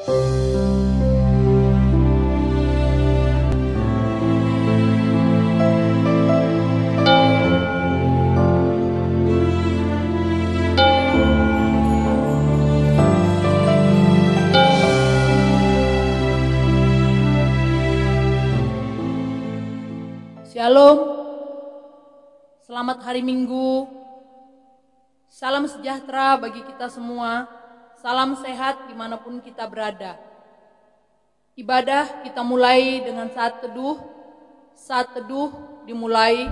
Shalom, selamat hari Minggu, salam sejahtera bagi kita semua, salam sehat dimanapun kita berada. Ibadah kita mulai dengan saat teduh dimulai.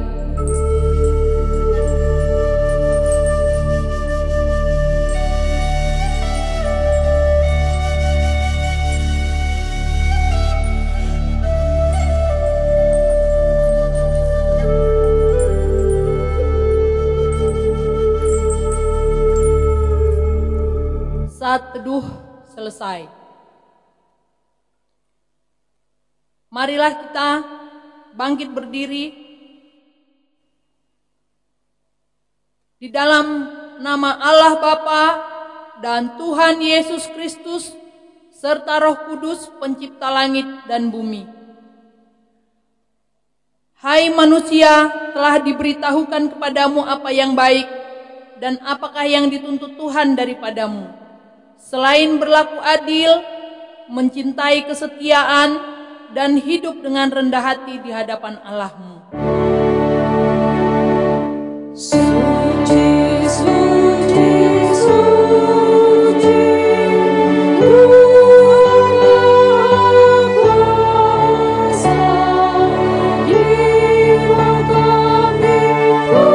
Saat teduh selesai. Marilah kita bangkit berdiri di dalam nama Allah Bapa dan Tuhan Yesus Kristus serta Roh Kudus pencipta langit dan bumi. Hai manusia, telah diberitahukan kepadamu apa yang baik dan apakah yang dituntut Tuhan daripadamu. Selain berlaku adil, mencintai kesetiaan, dan hidup dengan rendah hati di hadapan Allahmu. Suci, suci, suci, Tuhan kuasa, jiwa kami puji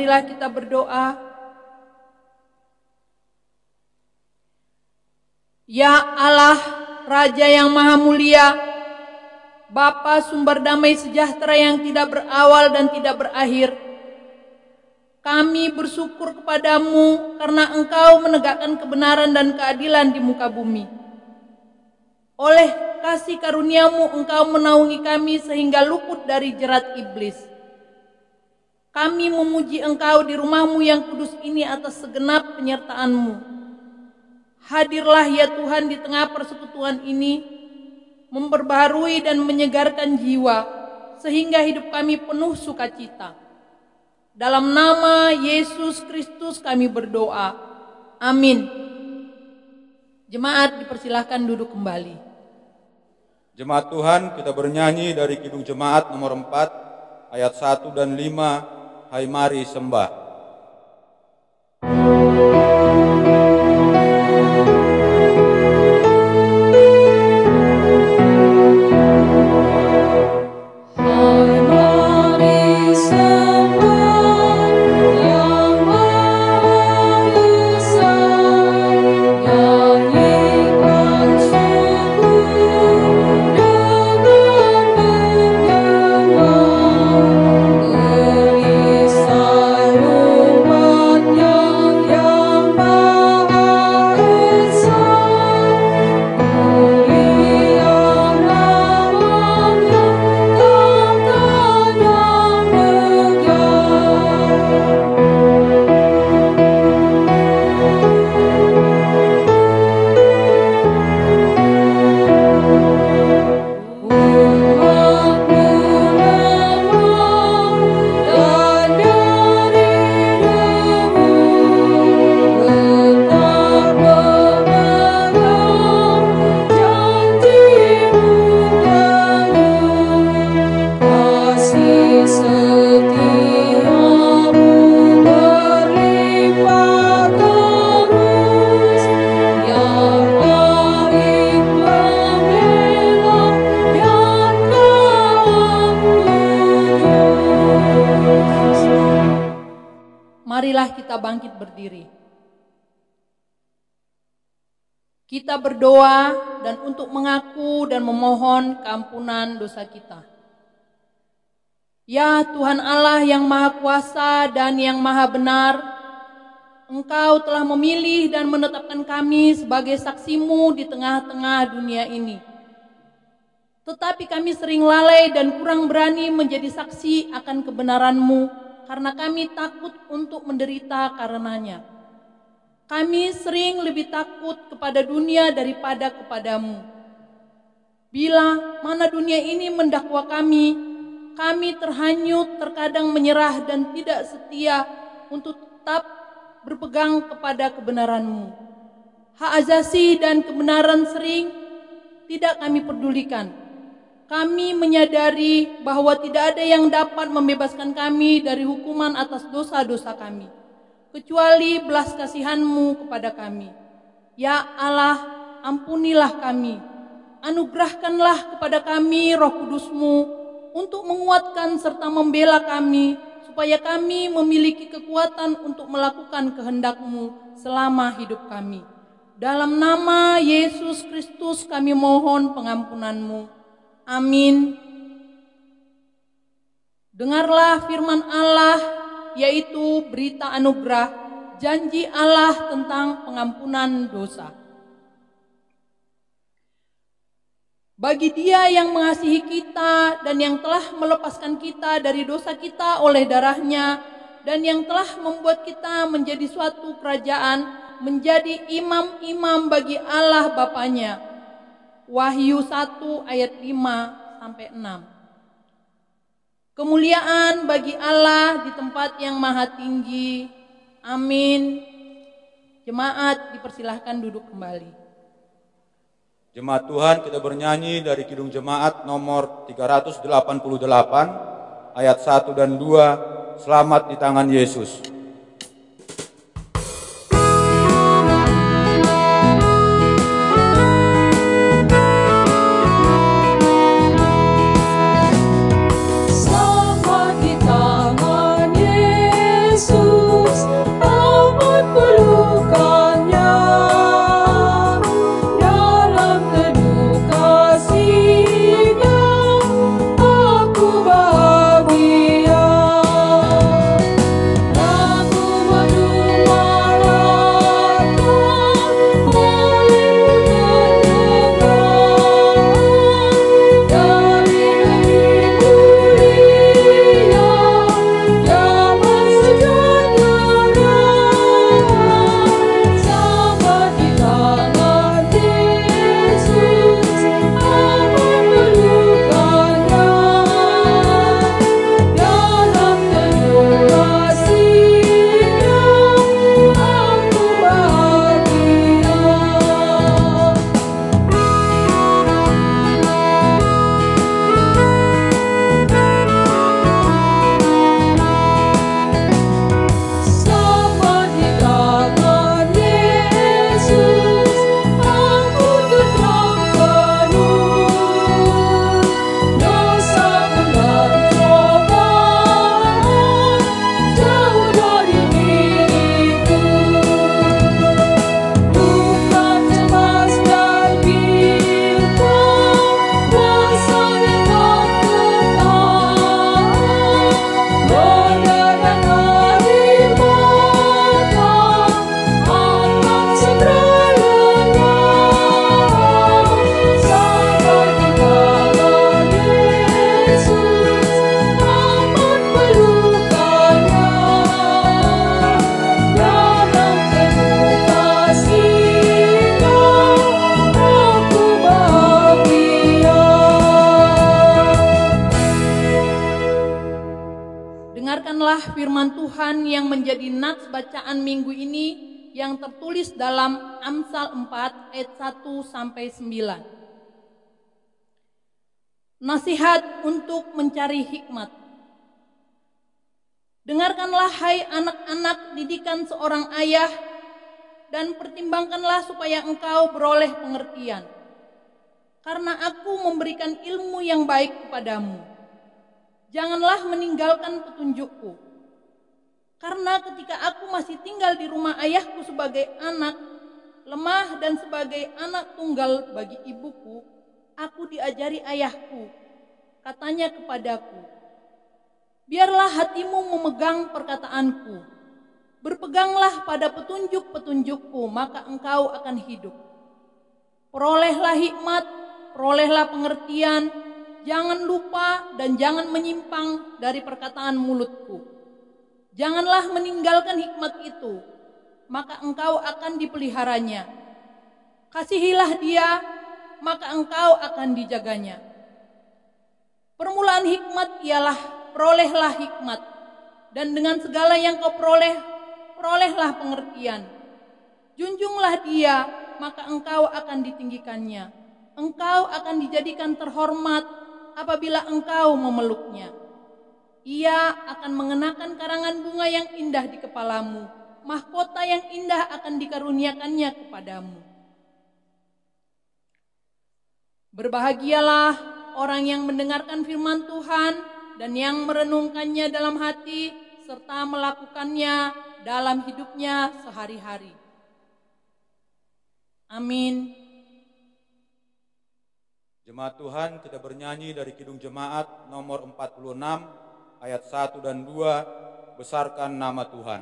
bagi kita berdoa. Ya Allah, Raja yang Maha Mulia, Bapa sumber damai sejahtera yang tidak berawal dan tidak berakhir, kami bersyukur kepadamu karena Engkau menegakkan kebenaran dan keadilan di muka bumi. Oleh kasih karuniamu Engkau menaungi kami sehingga luput dari jerat iblis. Kami memuji Engkau di rumah-Mu yang kudus ini atas segenap penyertaan-Mu. Hadirlah ya Tuhan di tengah persekutuan ini, memperbaharui dan menyegarkan jiwa, sehingga hidup kami penuh sukacita. Dalam nama Yesus Kristus kami berdoa. Amin. Jemaat dipersilahkan duduk kembali. Jemaat Tuhan, kita bernyanyi dari Kidung Jemaat nomor 4, ayat 1 dan 5. Hai mari sembah. Marilah kita bangkit berdiri. Kita berdoa dan untuk mengaku dan memohon keampunan dosa kita. Ya Tuhan Allah yang Maha Kuasa dan yang Maha Benar, Engkau telah memilih dan menetapkan kami sebagai saksi-Mu di tengah-tengah dunia ini. Tetapi kami sering lalai dan kurang berani menjadi saksi akan kebenaran-Mu karena kami takut untuk menderita karenanya. Kami sering lebih takut kepada dunia daripada kepadamu. Bila mana dunia ini mendakwa kami terhanyut, terkadang menyerah dan tidak setia untuk tetap berpegang kepada kebenaran-Mu. Hak asasi dan kebenaran sering tidak kami pedulikan. Kami menyadari bahwa tidak ada yang dapat membebaskan kami dari hukuman atas dosa-dosa kami, kecuali belas kasihan-Mu kepada kami. Ya Allah, ampunilah kami. Anugerahkanlah kepada kami Roh Kudus-Mu untuk menguatkan serta membela kami, supaya kami memiliki kekuatan untuk melakukan kehendak-Mu selama hidup kami. Dalam nama Yesus Kristus kami mohon pengampunan-Mu. Amin. Dengarlah firman Allah, yaitu berita anugerah, janji Allah tentang pengampunan dosa. Bagi Dia yang mengasihi kita dan yang telah melepaskan kita dari dosa kita oleh darah-Nya, dan yang telah membuat kita menjadi suatu kerajaan, menjadi imam-imam bagi Allah Bapanya. Wahyu 1 ayat 5-6. Kemuliaan bagi Allah di tempat yang maha tinggi. Amin. Jemaat dipersilahkan duduk kembali. Jemaat Tuhan, kita bernyanyi dari Kidung Jemaat nomor 388 ayat 1 dan 2, Selamat di tangan Yesus. Dengarkanlah firman Tuhan yang menjadi nats bacaan minggu ini yang tertulis dalam Amsal 4 ayat 1-9. Nasihat untuk mencari hikmat. Dengarkanlah hai anak-anak didikan seorang ayah, dan pertimbangkanlah supaya engkau beroleh pengertian. Karena aku memberikan ilmu yang baik kepadamu. Janganlah meninggalkan petunjukku. Karena ketika aku masih tinggal di rumah ayahku sebagai anak, lemah dan sebagai anak tunggal bagi ibuku, aku diajari ayahku. Katanya kepadaku, biarlah hatimu memegang perkataanku, berpeganglah pada petunjuk-petunjukku, maka engkau akan hidup. Perolehlah hikmat, perolehlah pengertian, jangan lupa dan jangan menyimpang dari perkataan mulutku. Janganlah meninggalkan hikmat itu, maka engkau akan dipeliharanya. Kasihilah dia, maka engkau akan dijaganya. Permulaan hikmat ialah perolehlah hikmat, dan dengan segala yang kau peroleh, perolehlah pengertian. Junjunglah dia, maka engkau akan ditinggikannya. Engkau akan dijadikan terhormat apabila engkau memeluknya. Ia akan mengenakan karangan bunga yang indah di kepalamu, mahkota yang indah akan dikaruniakannya kepadamu. Berbahagialah orang yang mendengarkan firman Tuhan dan yang merenungkannya dalam hati serta melakukannya dalam hidupnya sehari-hari. Amin. Jemaat Tuhan, kita bernyanyi dari Kidung Jemaat nomor 46 ayat 1 dan 2, besarkan nama Tuhan.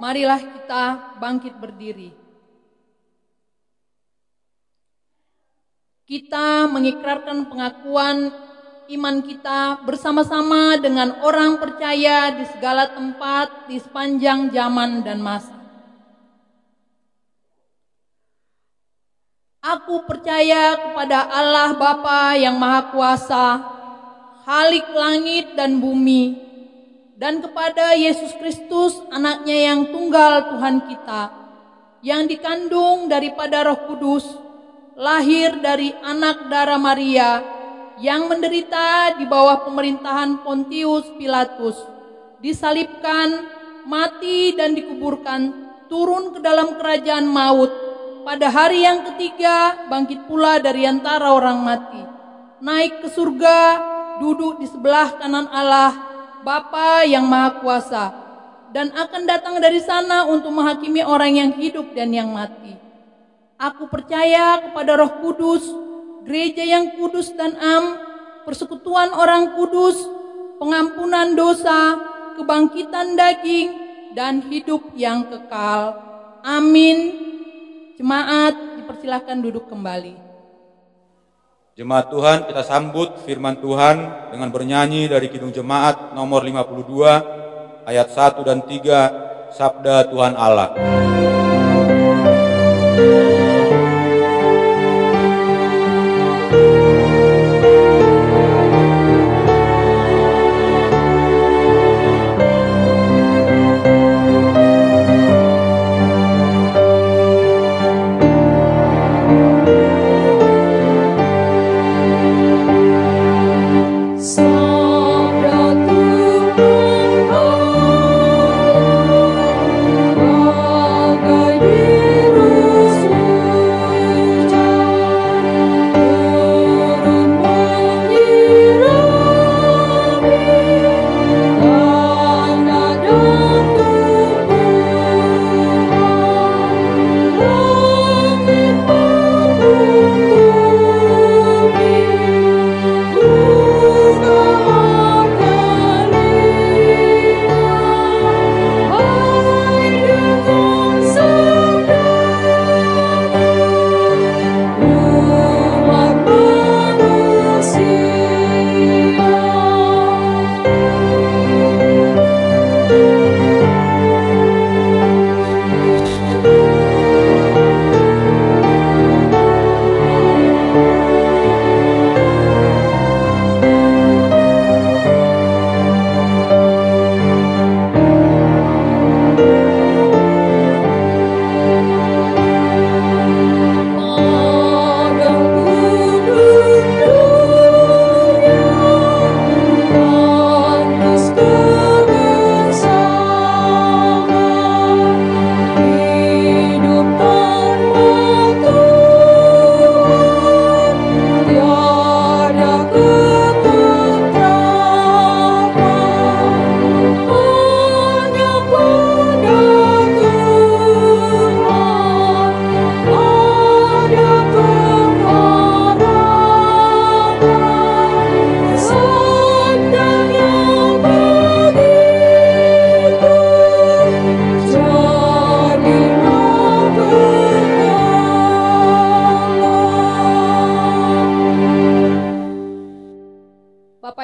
Marilah kita bangkit berdiri. Kita mengikrarkan pengakuan iman kita bersama-sama dengan orang percaya di segala tempat di sepanjang zaman dan masa. Aku percaya kepada Allah Bapa yang Maha Kuasa, Khalik langit dan bumi, dan kepada Yesus Kristus, anaknya yang tunggal Tuhan kita, yang dikandung daripada Roh Kudus, lahir dari anak darah Maria, yang menderita di bawah pemerintahan Pontius Pilatus, disalibkan, mati dan dikuburkan, turun ke dalam kerajaan maut, pada hari yang ketiga bangkit pula dari antara orang mati, naik ke surga, duduk di sebelah kanan Allah, Bapa yang Maha Kuasa, dan akan datang dari sana untuk menghakimi orang yang hidup dan yang mati. Aku percaya kepada Roh Kudus, gereja yang kudus dan am, persekutuan orang kudus, pengampunan dosa, kebangkitan daging, dan hidup yang kekal. Amin. Jemaat dipersilahkan duduk kembali. Jemaat Tuhan, kita sambut firman Tuhan dengan bernyanyi dari Kidung Jemaat nomor 52 ayat 1 dan 3, Sabda Tuhan Allah. Sabda Tuhan Allah, bagai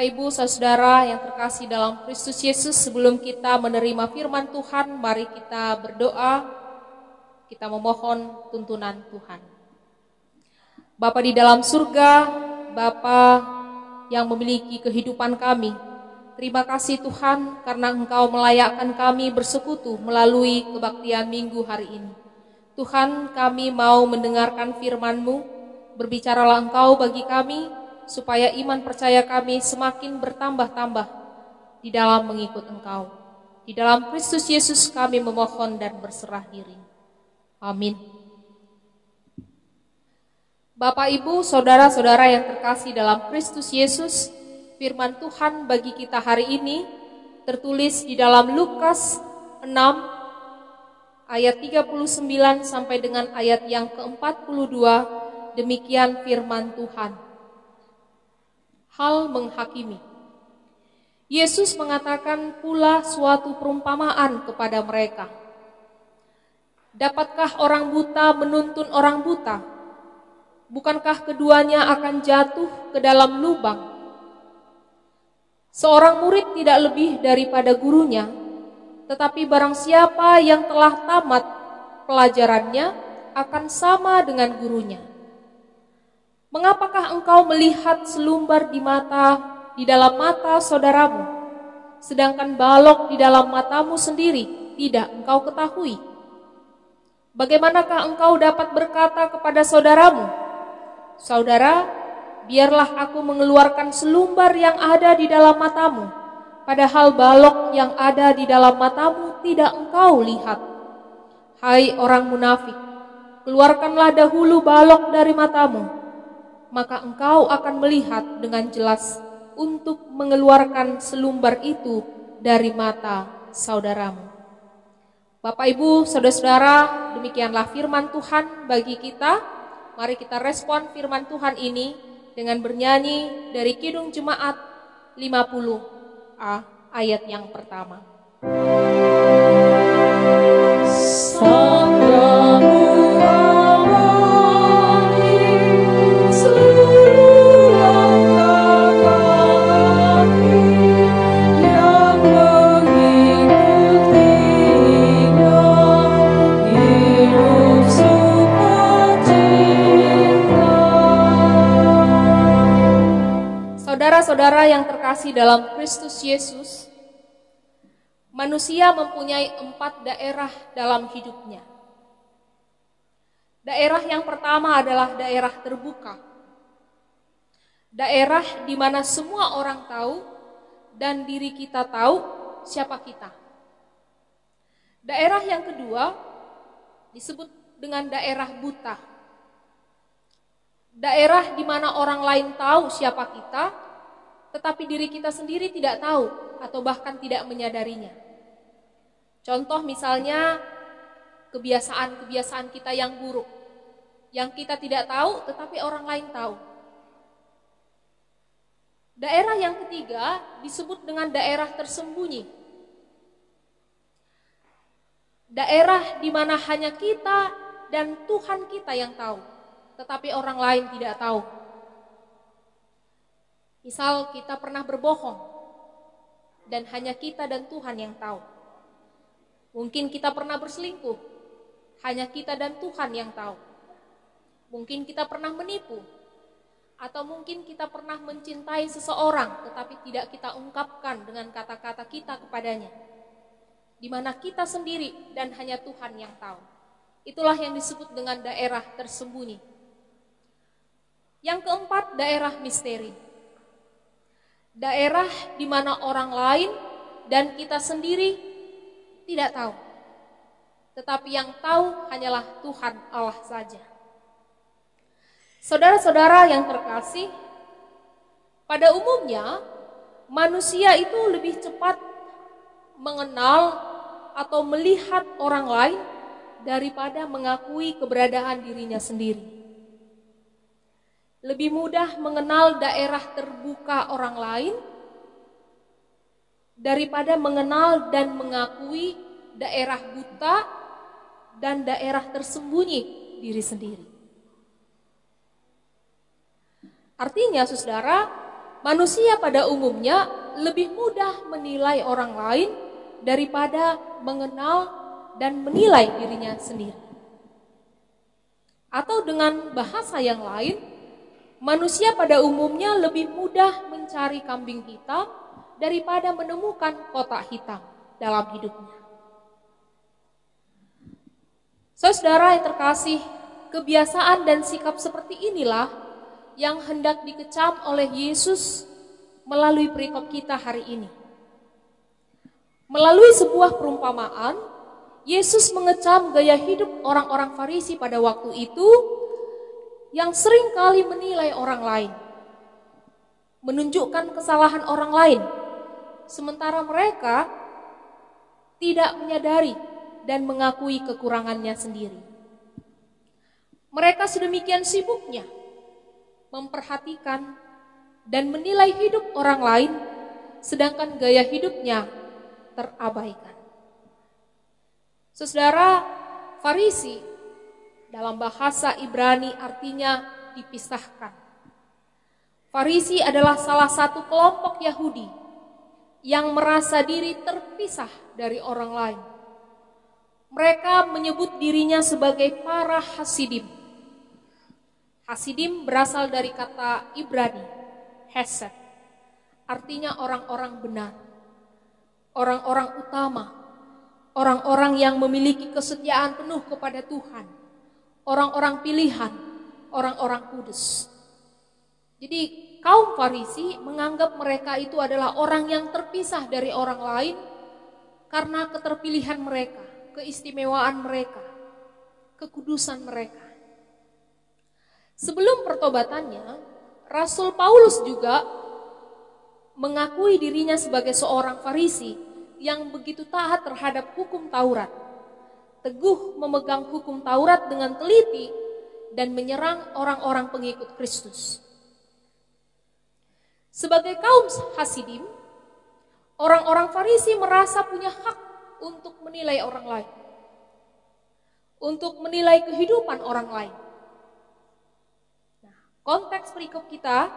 Bapak, Ibu, Saudara yang terkasih dalam Kristus Yesus, sebelum kita menerima firman Tuhan, mari kita berdoa, kita memohon tuntunan Tuhan. Bapa di dalam surga, Bapa yang memiliki kehidupan kami, terima kasih Tuhan karena Engkau melayakkan kami bersekutu melalui kebaktian minggu hari ini. Tuhan, kami mau mendengarkan firman-Mu, berbicaralah Engkau bagi kami, supaya iman percaya kami semakin bertambah-tambah di dalam mengikut Engkau. Di dalam Kristus Yesus kami memohon dan berserah diri. Amin. Bapak, Ibu, Saudara-saudara yang terkasih dalam Kristus Yesus, firman Tuhan bagi kita hari ini tertulis di dalam Lukas 6 ayat 39 sampai dengan ayat yang ke-42. Demikian firman Tuhan. Hal menghakimi. Yesus mengatakan pula suatu perumpamaan kepada mereka. Dapatkah orang buta menuntun orang buta? Bukankah keduanya akan jatuh ke dalam lubang? Seorang murid tidak lebih daripada gurunya, tetapi barang siapa yang telah tamat pelajarannya akan sama dengan gurunya. Mengapakah engkau melihat selumbar di dalam mata saudaramu, sedangkan balok di dalam matamu sendiri tidak engkau ketahui? Bagaimanakah engkau dapat berkata kepada saudaramu, "Saudara, biarlah aku mengeluarkan selumbar yang ada di dalam matamu," padahal balok yang ada di dalam matamu tidak engkau lihat? Hai orang munafik, keluarkanlah dahulu balok dari matamu, maka engkau akan melihat dengan jelas untuk mengeluarkan selumbar itu dari mata saudaramu. Bapak, Ibu, Saudara-saudara, demikianlah firman Tuhan bagi kita. Mari kita respon firman Tuhan ini dengan bernyanyi dari Kidung Jemaat 50A ayat yang pertama. Saudara-saudara yang terkasih dalam Kristus Yesus, manusia mempunyai 4 daerah dalam hidupnya. Daerah yang pertama adalah daerah terbuka. Daerah di mana semua orang tahu dan diri kita tahu siapa kita. Daerah yang kedua disebut dengan daerah buta. Daerah di mana orang lain tahu siapa kita, tetapi diri kita sendiri tidak tahu atau bahkan tidak menyadarinya. Contoh misalnya kebiasaan-kebiasaan kita yang buruk, yang kita tidak tahu tetapi orang lain tahu. Daerah yang ketiga disebut dengan daerah tersembunyi. Daerah di mana hanya kita dan Tuhan kita yang tahu, tetapi orang lain tidak tahu. Misal kita pernah berbohong dan hanya kita dan Tuhan yang tahu. Mungkin kita pernah berselingkuh, hanya kita dan Tuhan yang tahu. Mungkin kita pernah menipu, atau mungkin kita pernah mencintai seseorang tetapi tidak kita ungkapkan dengan kata-kata kita kepadanya. Di mana kita sendiri dan hanya Tuhan yang tahu. Itulah yang disebut dengan daerah tersembunyi. Yang keempat, daerah misteri. Daerah di mana orang lain dan kita sendiri tidak tahu. Tetapi yang tahu hanyalah Tuhan Allah saja. Saudara-saudara yang terkasih, pada umumnya manusia itu lebih cepat mengenal atau melihat orang lain daripada mengakui keberadaan dirinya sendiri. Lebih mudah mengenal daerah terbuka orang lain daripada mengenal dan mengakui daerah buta dan daerah tersembunyi diri sendiri. Artinya, saudara, manusia pada umumnya lebih mudah menilai orang lain daripada mengenal dan menilai dirinya sendiri. Atau dengan bahasa yang lain, manusia pada umumnya lebih mudah mencari kambing hitam daripada menemukan kotak hitam dalam hidupnya. Saudara yang terkasih, kebiasaan dan sikap seperti inilah yang hendak dikecam oleh Yesus melalui perikop kita hari ini. Melalui sebuah perumpamaan, Yesus mengecam gaya hidup orang-orang Farisi pada waktu itu yang sering kali menilai orang lain, menunjukkan kesalahan orang lain, sementara mereka tidak menyadari dan mengakui kekurangannya sendiri. Mereka sedemikian sibuknya memperhatikan dan menilai hidup orang lain, sedangkan gaya hidupnya terabaikan. Saudara, Farisi dalam bahasa Ibrani artinya dipisahkan. Farisi adalah salah satu kelompok Yahudi yang merasa diri terpisah dari orang lain. Mereka menyebut dirinya sebagai para Hasidim. Hasidim berasal dari kata Ibrani, Hesed, artinya orang-orang benar, orang-orang utama, orang-orang yang memiliki kesetiaan penuh kepada Tuhan, orang-orang pilihan, orang-orang kudus. Jadi kaum Farisi menganggap mereka itu adalah orang yang terpisah dari orang lain karena keterpilihan mereka, keistimewaan mereka, kekudusan mereka. Sebelum pertobatannya, Rasul Paulus juga mengakui dirinya sebagai seorang Farisi yang begitu taat terhadap hukum Taurat, teguh memegang hukum Taurat dengan teliti dan menyerang orang-orang pengikut Kristus. Sebagai kaum Hasidim, orang-orang Farisi merasa punya hak untuk menilai orang lain, untuk menilai kehidupan orang lain. Konteks perikop kita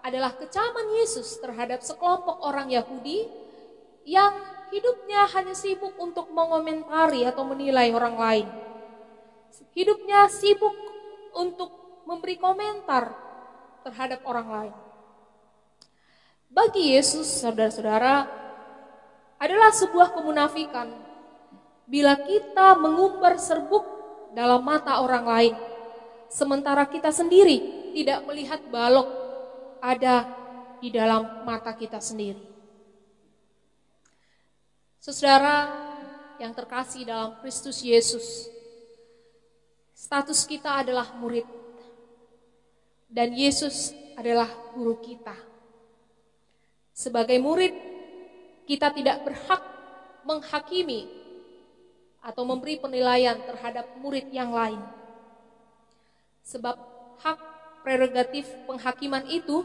adalah kecaman Yesus terhadap sekelompok orang Yahudi yang hidupnya hanya sibuk untuk mengomentari atau menilai orang lain. Hidupnya sibuk untuk memberi komentar terhadap orang lain. Bagi Yesus, saudara-saudara, adalah sebuah kemunafikan bila kita mengumbar serbuk dalam mata orang lain, sementara kita sendiri tidak melihat balok ada di dalam mata kita sendiri. Saudara yang terkasih dalam Kristus Yesus, status kita adalah murid dan Yesus adalah guru kita. Sebagai murid, kita tidak berhak menghakimi atau memberi penilaian terhadap murid yang lain. Sebab hak prerogatif penghakiman itu,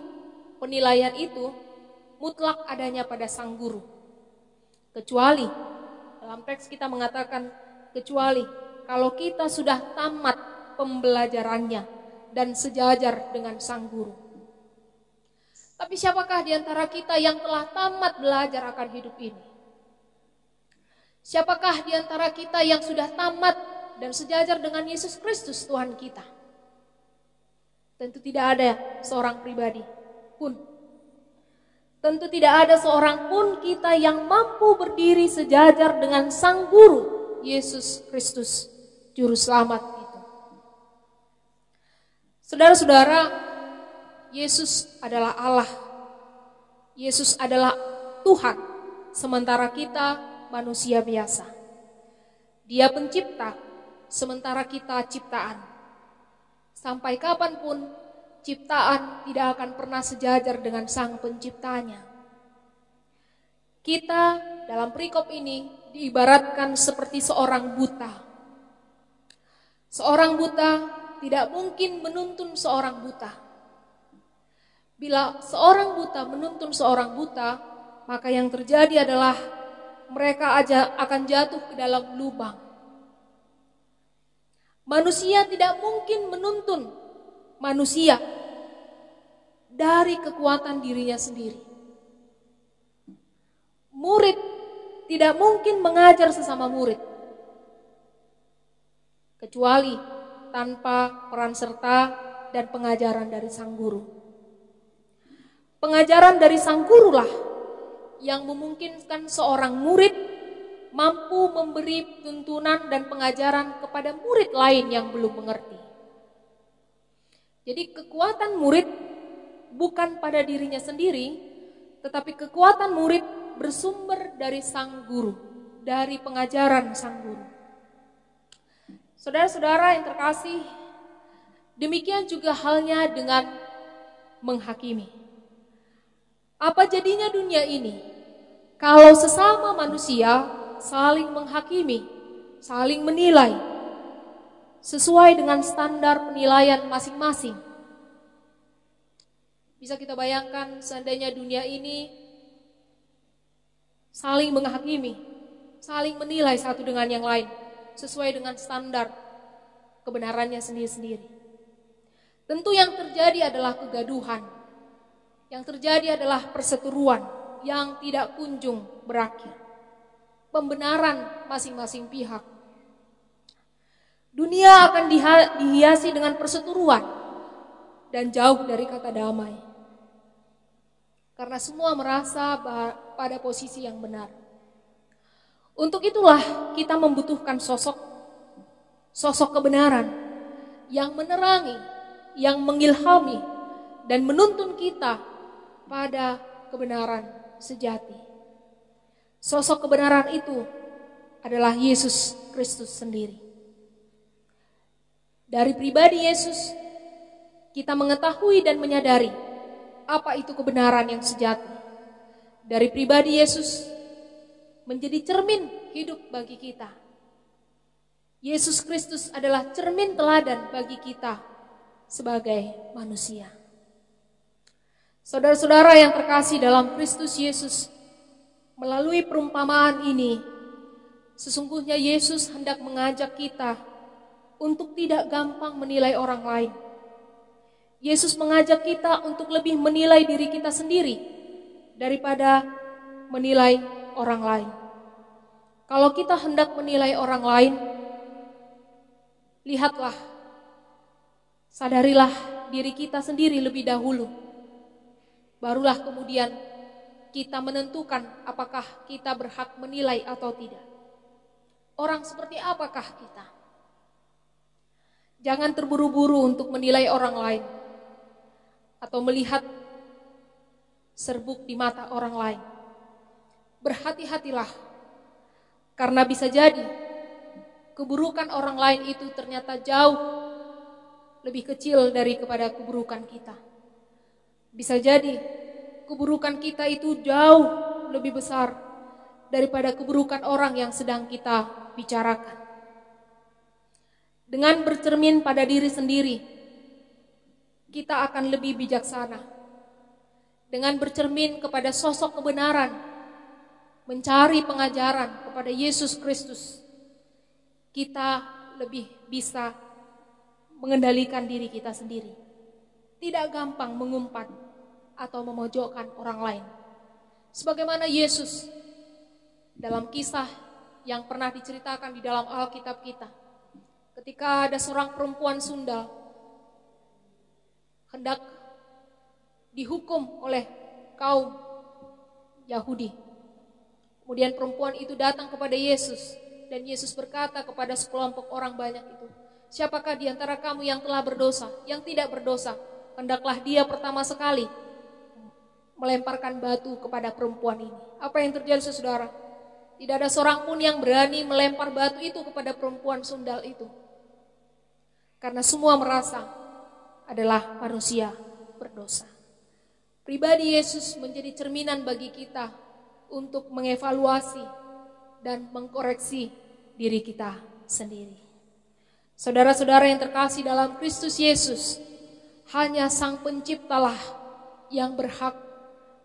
penilaian itu mutlak adanya pada sang guru. Kecuali, dalam teks kita mengatakan kecuali kalau kita sudah tamat pembelajarannya dan sejajar dengan sang guru. Tapi siapakah di antara kita yang telah tamat belajar akan hidup ini? Siapakah di antara kita yang sudah tamat dan sejajar dengan Yesus Kristus Tuhan kita? Tentu tidak ada seorang pribadi pun. Tentu tidak ada seorang pun kita yang mampu berdiri sejajar dengan Sang Guru, Yesus Kristus, Juru Selamat itu. Saudara-saudara, Yesus adalah Allah. Yesus adalah Tuhan, sementara kita manusia biasa. Dia pencipta, sementara kita ciptaan. Sampai kapanpun ciptaan tidak akan pernah sejajar dengan sang penciptanya. Kita dalam perikop ini diibaratkan seperti seorang buta. Seorang buta tidak mungkin menuntun seorang buta. Bila seorang buta menuntun seorang buta, maka yang terjadi adalah mereka akan jatuh ke dalam lubang. Manusia tidak mungkin menuntun manusia dari kekuatan dirinya sendiri. Murid tidak mungkin mengajar sesama murid kecuali tanpa peran serta dan pengajaran dari sang guru. Pengajaran dari sang gurulah yang memungkinkan seorang murid mampu memberi tuntunan dan pengajaran kepada murid lain yang belum mengerti. Jadi kekuatan murid bukan pada dirinya sendiri, tetapi kekuatan murid bersumber dari sang guru, dari pengajaran sang guru. Saudara-saudara yang terkasih, demikian juga halnya dengan menghakimi. Apa jadinya dunia ini kalau sesama manusia saling menghakimi, saling menilai sesuai dengan standar penilaian masing-masing? Bisa kita bayangkan seandainya dunia ini saling menghakimi, saling menilai satu dengan yang lain sesuai dengan standar kebenarannya sendiri-sendiri. Tentu yang terjadi adalah kegaduhan, yang terjadi adalah perseteruan yang tidak kunjung berakhir, pembenaran masing-masing pihak. Dunia akan dihiasi dengan perseteruan dan jauh dari kata damai, karena semua merasa pada posisi yang benar. Untuk itulah kita membutuhkan sosok kebenaran yang menerangi, yang mengilhami dan menuntun kita pada kebenaran sejati. Sosok kebenaran itu adalah Yesus Kristus sendiri. Dari pribadi Yesus, kita mengetahui dan menyadari apa itu kebenaran yang sejati. Dari pribadi Yesus menjadi cermin hidup bagi kita. Yesus Kristus adalah cermin teladan bagi kita sebagai manusia. Saudara-saudara yang terkasih dalam Kristus Yesus, melalui perumpamaan ini, sesungguhnya Yesus hendak mengajak kita untuk tidak gampang menilai orang lain. Yesus mengajak kita untuk lebih menilai diri kita sendiri daripada menilai orang lain. Kalau kita hendak menilai orang lain, lihatlah, sadarilah diri kita sendiri lebih dahulu. Barulah kemudian kita menentukan apakah kita berhak menilai atau tidak. Orang seperti apakah kita? Jangan terburu-buru untuk menilai orang lain atau melihat serbuk di mata orang lain. Berhati-hatilah, karena bisa jadi keburukan orang lain itu ternyata jauh lebih kecil daripada keburukan kita. Bisa jadi keburukan kita itu jauh lebih besar daripada keburukan orang yang sedang kita bicarakan. Dengan bercermin pada diri sendiri, kita akan lebih bijaksana. Dengan bercermin kepada sosok kebenaran, mencari pengajaran kepada Yesus Kristus, kita lebih bisa mengendalikan diri kita sendiri. Tidak gampang mengumpat atau memojokkan orang lain. Sebagaimana Yesus dalam kisah yang pernah diceritakan di dalam Alkitab kita, ketika ada seorang perempuan sundal hendak dihukum oleh kaum Yahudi. Kemudian perempuan itu datang kepada Yesus, dan Yesus berkata kepada sekelompok orang banyak itu, "Siapakah di antara kamu yang telah berdosa, yang tidak berdosa? Hendaklah dia pertama sekali melemparkan batu kepada perempuan ini." Apa yang terjadi, saudara? Tidak ada seorang pun yang berani melempar batu itu kepada perempuan sundal itu. Karena semua merasa adalah manusia berdosa. Pribadi Yesus menjadi cerminan bagi kita untuk mengevaluasi dan mengkoreksi diri kita sendiri. Saudara-saudara yang terkasih dalam Kristus Yesus, hanya Sang Penciptalah yang berhak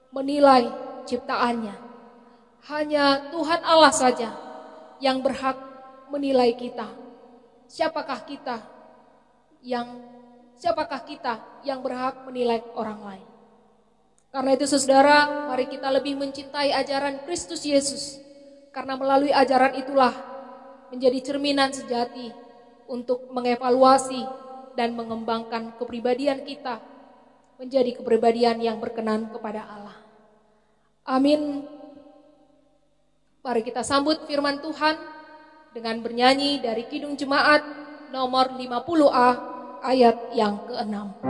menilai ciptaannya. Hanya Tuhan Allah saja yang berhak menilai kita. Siapakah kita yang berhak menilai orang lain? Karena itu saudara, mari kita lebih mencintai ajaran Kristus Yesus. Karena melalui ajaran itulah menjadi cerminan sejati untuk mengevaluasi dan mengembangkan kepribadian kita menjadi kepribadian yang berkenan kepada Allah. Amin. Mari kita sambut firman Tuhan dengan bernyanyi dari Kidung Jemaat nomor 50A ayat yang ke-6.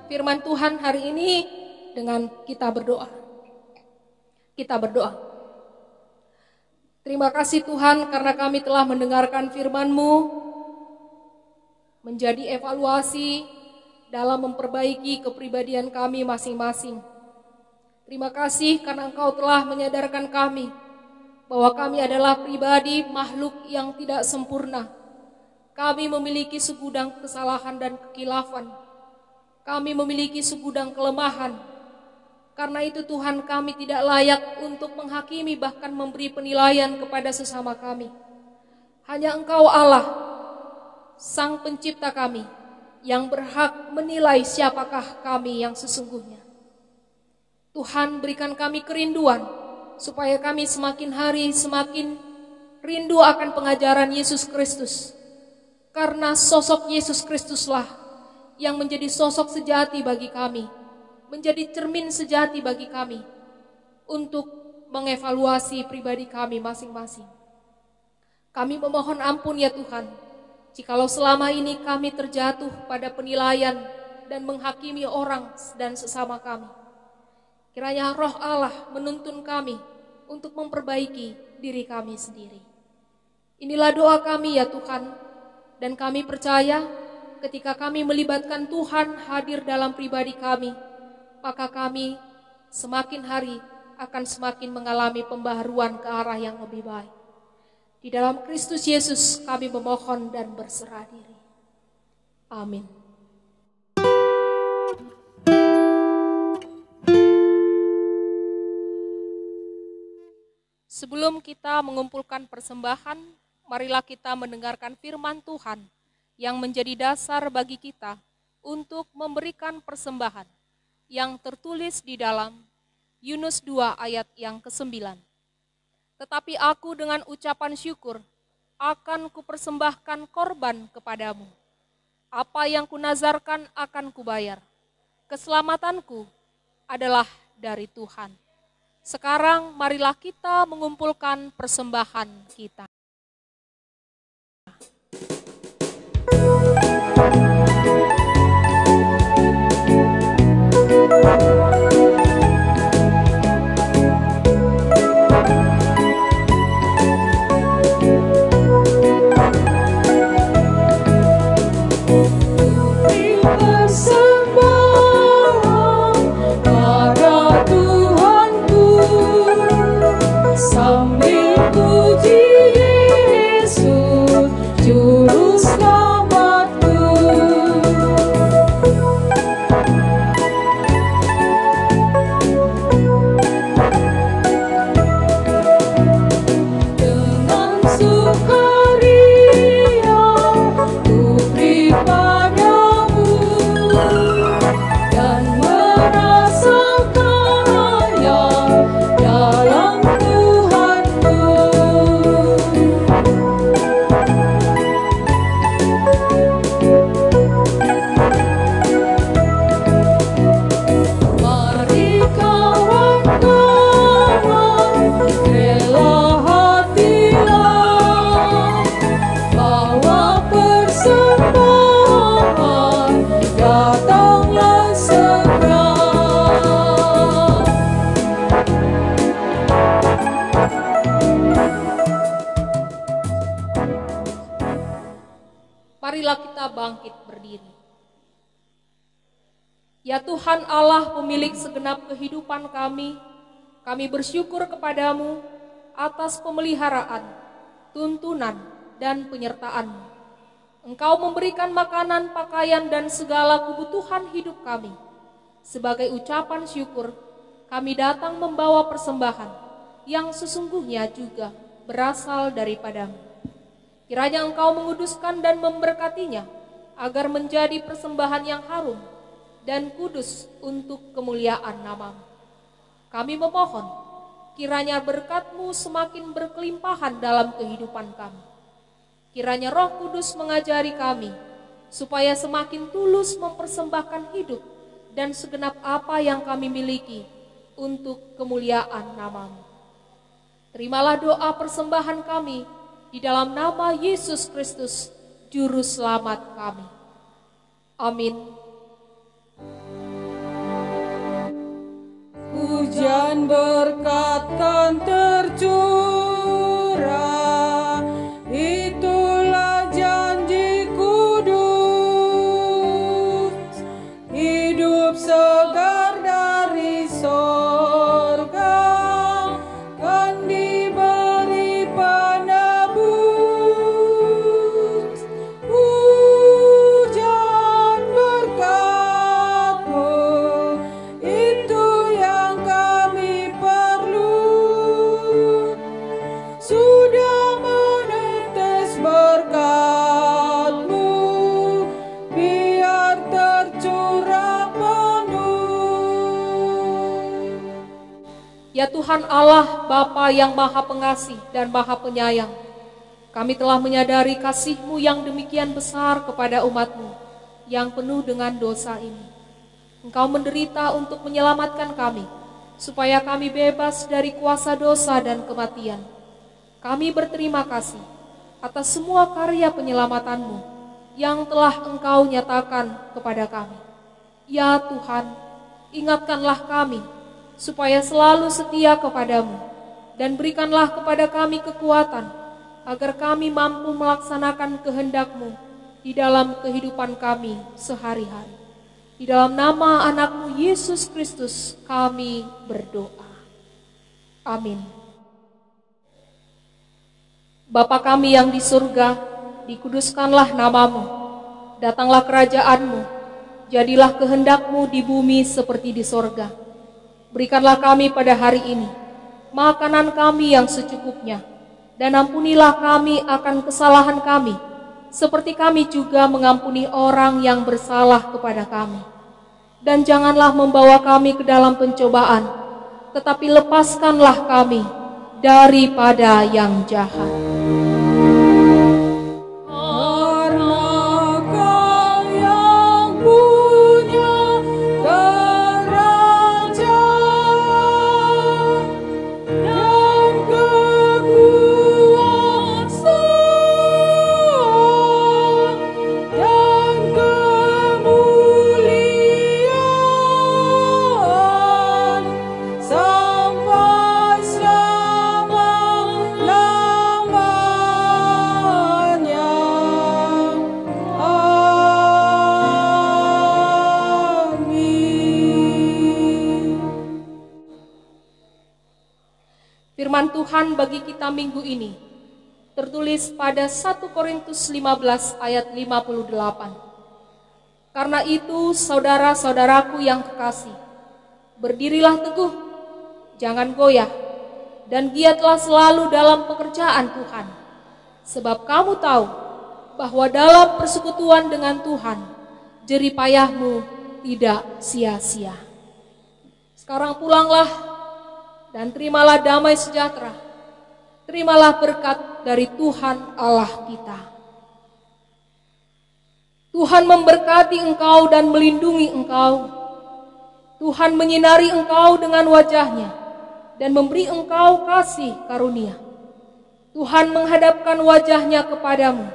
Firman Tuhan hari ini dengan kita berdoa. Kita berdoa. Terima kasih Tuhan karena kami telah mendengarkan firman-Mu menjadi evaluasi dalam memperbaiki kepribadian kami masing-masing. Terima kasih karena Engkau telah menyadarkan kami bahwa kami adalah pribadi makhluk yang tidak sempurna. Kami memiliki segudang kesalahan dan kekilafan. Kami memiliki segudang kelemahan. Karena itu Tuhan, kami tidak layak untuk menghakimi bahkan memberi penilaian kepada sesama kami. Hanya Engkau Allah, Sang Pencipta kami, yang berhak menilai siapakah kami yang sesungguhnya. Tuhan, berikan kami kerinduan supaya kami semakin hari semakin rindu akan pengajaran Yesus Kristus. Karena sosok Yesus Kristuslah yang menjadi sosok sejati bagi kami, menjadi cermin sejati bagi kami untuk mengevaluasi pribadi kami masing-masing. Kami memohon ampun ya Tuhan, jikalau selama ini kami terjatuh pada penilaian dan menghakimi orang dan sesama kami. Kiranya Roh Allah menuntun kami untuk memperbaiki diri kami sendiri. Inilah doa kami ya Tuhan, dan kami percaya ketika kami melibatkan Tuhan hadir dalam pribadi kami, maka kami semakin hari akan semakin mengalami pembaharuan ke arah yang lebih baik. Di dalam Kristus Yesus kami memohon dan berserah diri. Amin. Sebelum kita mengumpulkan persembahan, marilah kita mendengarkan firman Tuhan yang menjadi dasar bagi kita untuk memberikan persembahan yang tertulis di dalam Yunus 2 ayat yang ke-9. Tetapi aku dengan ucapan syukur akan kupersembahkan korban kepadamu. Apa yang kunazarkan akan kubayar. Keselamatanku adalah dari Tuhan. Sekarang marilah kita mengumpulkan persembahan kita. Marilah kita bangkit berdiri. Ya Tuhan Allah, pemilik segenap kehidupan kami bersyukur kepadamu atas pemeliharaan, tuntunan, dan penyertaan-Mu. Engkau memberikan makanan, pakaian, dan segala kebutuhan hidup kami. Sebagai ucapan syukur, kami datang membawa persembahan yang sesungguhnya juga berasal daripada-Mu. Kiranya Engkau menguduskan dan memberkatinya, agar menjadi persembahan yang harum dan kudus untuk kemuliaan nama-Mu. Kami memohon, kiranya berkat-Mu semakin berkelimpahan dalam kehidupan kami. Kiranya Roh Kudus mengajari kami, supaya semakin tulus mempersembahkan hidup dan segenap apa yang kami miliki untuk kemuliaan nama-Mu. Terimalah doa persembahan kami di dalam nama Yesus Kristus, Juru Selamat kami. Amin. Hujan berkat kan tercurah, itulah janji kudus, hidup segar dari sorga, kan diberi penebus. Hujan berkat-Mu, itu yang kami perlu. Sudah menetes berkat-Mu, biar tercurah penuh. Ya Tuhan Allah, Bapa yang Maha Pengasih dan Maha Penyayang, kami telah menyadari kasih-Mu yang demikian besar kepada umat-Mu yang penuh dengan dosa ini. Engkau menderita untuk menyelamatkan kami, supaya kami bebas dari kuasa dosa dan kematian. Kami berterima kasih atas semua karya penyelamatan-Mu yang telah Engkau nyatakan kepada kami. Ya Tuhan, ingatkanlah kami supaya selalu setia kepada-Mu, dan berikanlah kepada kami kekuatan agar kami mampu melaksanakan kehendak-Mu di dalam kehidupan kami sehari-hari. Di dalam nama anak-Mu Yesus Kristus kami berdoa. Amin. Bapa kami yang di surga, dikuduskanlah nama-Mu. Datanglah kerajaan-Mu, jadilah kehendak-Mu di bumi seperti di sorga. Berikanlah kami pada hari ini makanan kami yang secukupnya, dan ampunilah kami akan kesalahan kami, seperti kami juga mengampuni orang yang bersalah kepada kami. Dan janganlah membawa kami ke dalam pencobaan, tetapi lepaskanlah kami daripada yang jahat. Firman Tuhan bagi kita minggu ini tertulis pada 1 Korintus 15 ayat 58. Karena itu saudara-saudaraku yang kekasih, berdirilah teguh, jangan goyah, dan giatlah selalu dalam pekerjaan Tuhan. Sebab kamu tahu bahwa dalam persekutuan dengan Tuhan, jerih payahmu tidak sia-sia. Sekarang pulanglah dan terimalah damai sejahtera. Terimalah berkat dari Tuhan Allah kita. Tuhan memberkati engkau dan melindungi engkau. Tuhan menyinari engkau dengan wajah-Nya dan memberi engkau kasih karunia. Tuhan menghadapkan wajah-Nya kepadamu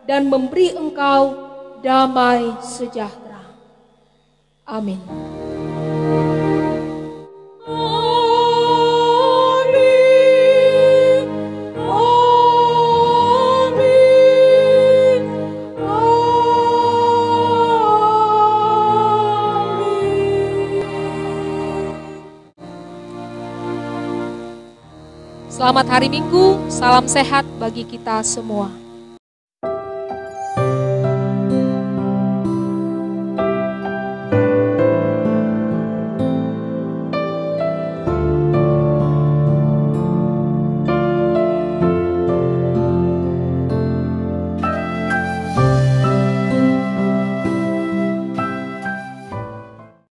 dan memberi engkau damai sejahtera. Amin. Selamat hari Minggu, salam sehat bagi kita semua.